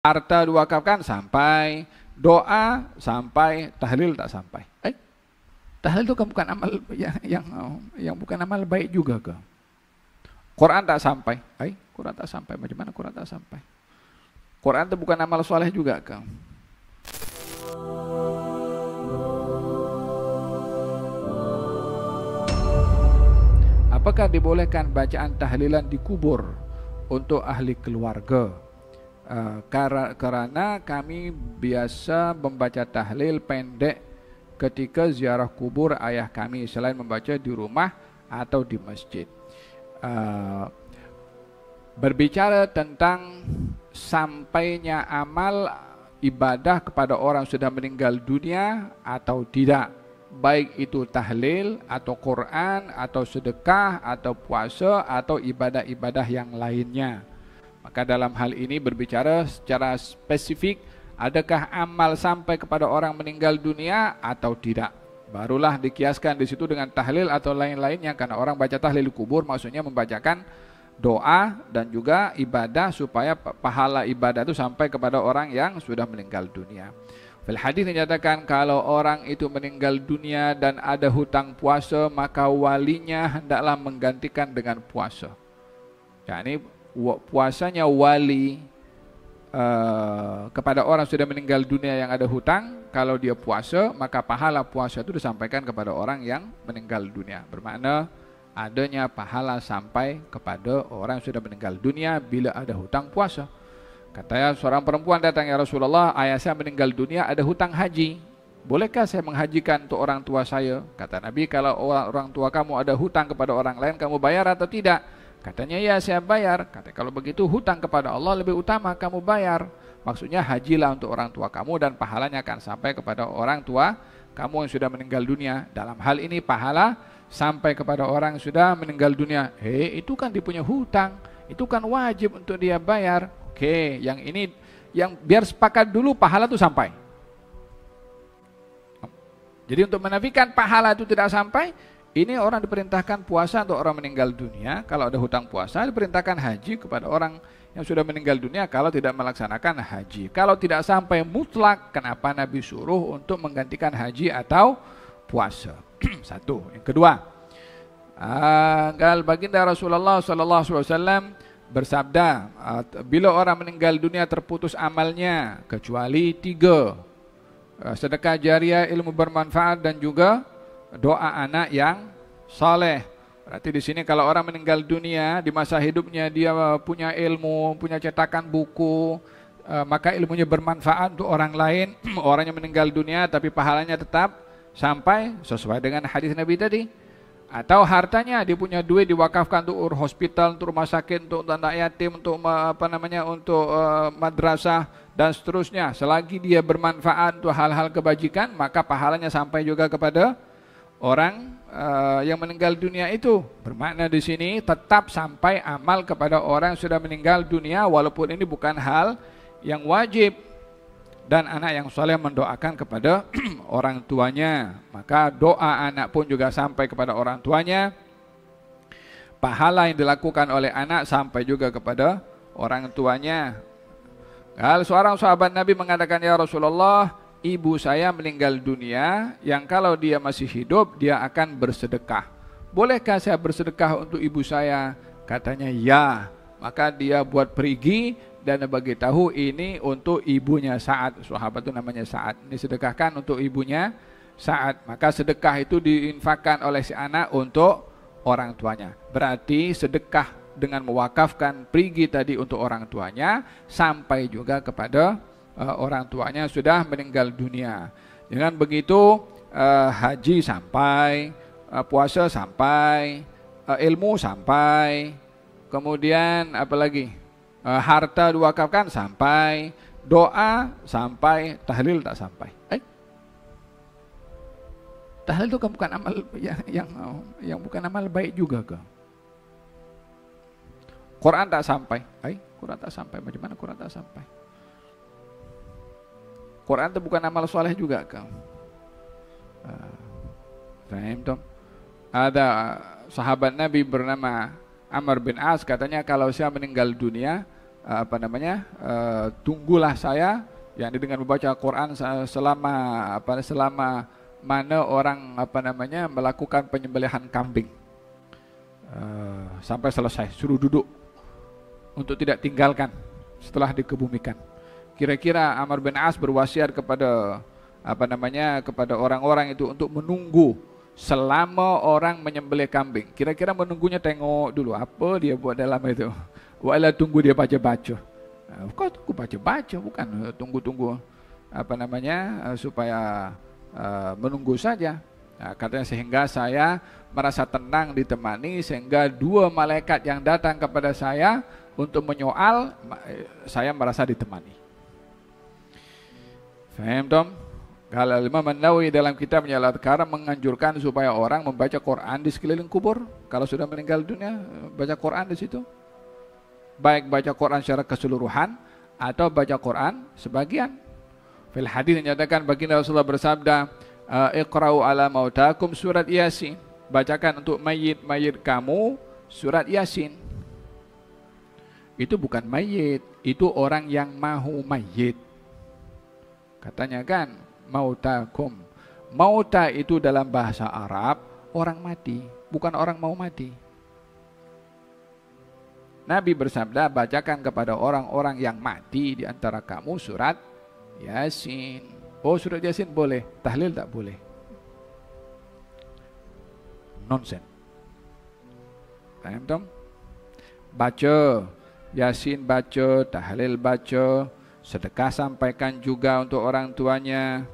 Harta diwakafkan sampai, doa sampai, tahlil tak sampai. Tahlil itu kan bukan amal yang bukan amal baik juga ke. Quran tak sampai. Quran tak sampai. Macam mana Quran tak sampai? Quran itu bukan amal soleh juga ke. Apakah dibolehkan bacaan tahlilan di kubur untuk ahli keluarga? Karena kami biasa membaca tahlil pendek ketika ziarah kubur ayah kami selain membaca di rumah atau di masjid. Berbicara tentang sampainya amal ibadah kepada orang sudah meninggal dunia atau tidak, baik itu tahlil atau Quran atau sedekah atau puasa atau ibadah-ibadah yang lainnya. Maka dalam hal ini berbicara secara spesifik, adakah amal sampai kepada orang meninggal dunia atau tidak. Barulah dikiaskan di situ dengan tahlil atau lain-lainnya, karena orang baca tahlil di kubur maksudnya membacakan doa dan juga ibadah supaya pahala ibadah itu sampai kepada orang yang sudah meninggal dunia. Fil hadis dinyatakan kalau orang itu meninggal dunia dan ada hutang puasa, maka walinya hendaklah menggantikan dengan puasa. Yani puasanya wali kepada orang sudah meninggal dunia yang ada hutang, kalau dia puasa maka pahala puasa itu disampaikan kepada orang yang meninggal dunia. Bermakna adanya pahala sampai kepada orang yang sudah meninggal dunia bila ada hutang puasa. Katanya seorang perempuan datang, ya Rasulullah, ayah saya meninggal dunia, ada hutang haji, bolehkah saya menghajikan untuk orang tua saya? Kata Nabi, kalau orang tua kamu ada hutang kepada orang lain, kamu bayar atau tidak? Katanya, ya saya bayar. Kata, kalau begitu hutang kepada Allah lebih utama kamu bayar. Maksudnya hajilah untuk orang tua kamu dan pahalanya akan sampai kepada orang tua kamu yang sudah meninggal dunia. Dalam hal ini pahala sampai kepada orang yang sudah meninggal dunia. Itu kan dia punya hutang, itu kan wajib untuk dia bayar. Oke, yang ini yang biar sepakat dulu pahala itu sampai. Jadi untuk menafikan pahala itu tidak sampai, ini orang diperintahkan puasa untuk orang meninggal dunia. Kalau ada hutang puasa, diperintahkan haji kepada orang yang sudah meninggal dunia kalau tidak melaksanakan haji. Kalau tidak sampai mutlak, kenapa Nabi suruh untuk menggantikan haji atau puasa? Satu. Yang kedua, baginda Rasulullah SAW bersabda, bila orang meninggal dunia terputus amalnya kecuali 3, sedekah jariah, ilmu bermanfaat, dan juga doa anak yang saleh. Berarti di sini kalau orang meninggal dunia di masa hidupnya dia punya ilmu, punya cetakan buku, maka ilmunya bermanfaat untuk orang lain. Orang yang meninggal dunia tapi pahalanya tetap sampai sesuai dengan hadis Nabi tadi. Atau hartanya dia punya duit diwakafkan untuk hospital, untuk rumah sakit, untuk anak yatim, untuk untuk madrasah dan seterusnya. Selagi dia bermanfaat untuk hal-hal kebajikan, maka pahalanya sampai juga kepada orang yang meninggal dunia itu. Bermakna di sini tetap sampai amal kepada orang yang sudah meninggal dunia, walaupun ini bukan hal yang wajib. Dan anak yang soleh mendoakan kepada orang tuanya, maka doa anak pun juga sampai kepada orang tuanya. Pahala yang dilakukan oleh anak sampai juga kepada orang tuanya. Kalau seorang sahabat Nabi mengatakan, ya Rasulullah, ibu saya meninggal dunia, yang kalau dia masih hidup dia akan bersedekah. Bolehkah saya bersedekah untuk ibu saya? Katanya ya. Maka dia buat perigi dan bagi tahu ini untuk ibunya Sa'ad. Sahabat itu namanya Sa'ad. Ini sedekahkan untuk ibunya Sa'ad. Maka sedekah itu diinfakkan oleh si anak untuk orang tuanya. Berarti sedekah dengan mewakafkan perigi tadi untuk orang tuanya sampai juga kepada orang tuanya sudah meninggal dunia. Dengan begitu haji sampai, puasa sampai, ilmu sampai, kemudian apa lagi? Harta diwakafkan sampai, doa sampai, tahlil tak sampai. Tahlil itu kan bukan amal yang bukan amal baik juga ke. Quran tak sampai. Quran tak sampai. Macam mana Quran tak sampai? Quran itu bukan amal soleh juga ke. Ada sahabat Nabi bernama Amr bin As, katanya kalau saya meninggal dunia, tunggulah saya, yang dengan membaca Quran selama mana orang melakukan penyembelihan kambing sampai selesai, suruh duduk untuk tidak tinggalkan setelah dikebumikan. Kira-kira Amr bin As berwasiat kepada kepada orang-orang itu untuk menunggu selama orang menyembelih kambing. Kira-kira menunggunya tengok dulu apa dia buat dalam itu. Wala tunggu dia baca-baca. Kau tunggu baca-baca, bukan tunggu-tunggu supaya menunggu saja. Nah, katanya sehingga saya merasa tenang ditemani, sehingga 2 malaikat yang datang kepada saya untuk menyoal, saya merasa ditemani. Faham tom? Kalau Imam An-Nawawi dalam kitabnya Al-Adhkar menganjurkan supaya orang membaca Quran di sekeliling kubur. Kalau sudah meninggal dunia, baca Quran di situ. Baik baca Quran secara keseluruhan atau baca Quran sebagian. Fil hadis dinyatakan baginda Rasulullah bersabda, Iqra'u ala mautakum surat Yasin. Bacakan untuk mayit-mayit kamu surat Yasin. Itu bukan mayit, itu orang yang mahu mayit. Katanya kan, mautakum. Mauta itu dalam bahasa Arab orang mati, bukan orang mau mati. Nabi bersabda, bacakan kepada orang-orang yang mati di antara kamu surat Yasin. Oh, surat Yasin boleh, tahlil tak boleh. Nonsen. Paham tom? Baca Yasin, baca tahlil, baca sedekah, sampaikan juga untuk orang tuanya.